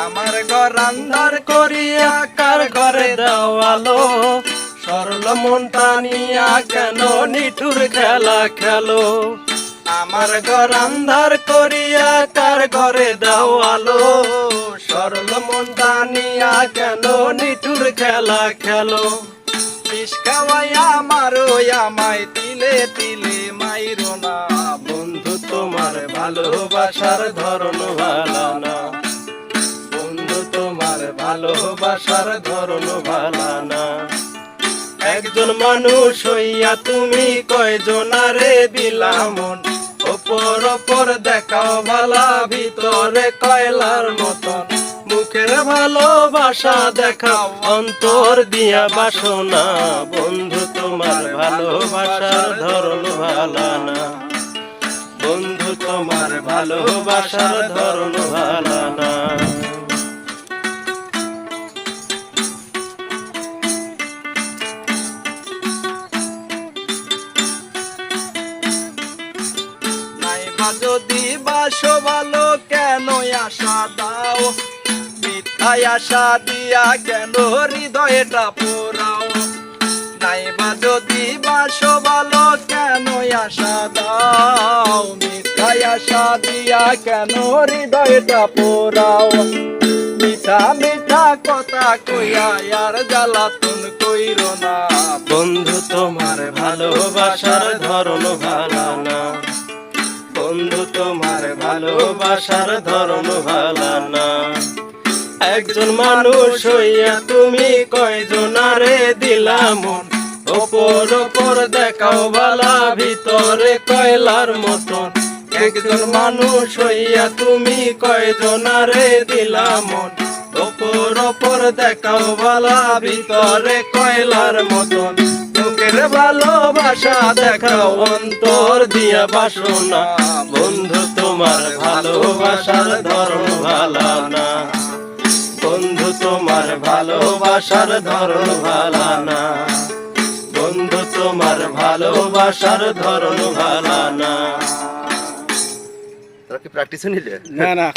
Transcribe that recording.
আমার ঘর আন্ধার করিয়া কার ঘরে দেওয়ালো, সরল মন টানিয়া কেন নিঠুর খেলা খেলো। আমার ঘর আন্ধার করিয়া কার ঘরে দেওয়ালো, সরল মন টানিয়া কেন নিঠুর খেলা খেলো। বিষ খাওয়াইয়া মারো আমায় তিলে তিলে মাইরো না, বন্ধু তোমার ভালোবাসার ধরন ভালো না, বন্ধু তোমার ভালোবাসার ধরন ভালো না। একজন মানুষ হইয়া তুমি কয়জনারে দিলা মন, ওপর ওপর দেখাও ভালা ভিতরে কয়লার মতন। মুখের ভালোবাসা দেখাও অন্তর দিয়া বাসনা, বন্ধু তোমার ভালোবাসার ধরন ভালো না, বন্ধু তোমার ভালোবাসার ধরন ভালো না। যদি বাসো ভালো কেন আশা দাও, মিথ্যায় আশা দিয়া কেন হৃদয়টা পোড়াও। নাইবা যদি বাসো ভালো কেন আশা দাও, মিথ্যায় আশা দিয়া কেন হৃদয়টা পোড়াও। মিঠা মিঠা কথা কইয়া আর জ্বালাতন কইরো না, বন্ধু তোমার ভালোবাসার ধরন ভালো না, বন্ধু তোমার ভালোবাসার ধরন ভালো না। একজন মানুষ হইয়া তুমি কয়জনারে দিলা মন, ওপর ওপর দেখাও ভালা ভিতরে কয়লার মতন। একজন মানুষ হইয়া তুমি কয়জনারে দিলা মন, ওপর ওপর দেখাও ভালা ভিতরে কয়লার মতন। মুখের ভালোবাসা দেখাও অন্তর দিয়া বাসনা, বন্ধু তোমার ভালোবাসার ধরন ভালো না, বন্ধু তোমার ভালোবাসার ধরন ভালো না, বন্ধু তোমার ভালোবাসার ধরন ভালো না। তোরা কি প্র্যাকটিস নিলে? না না।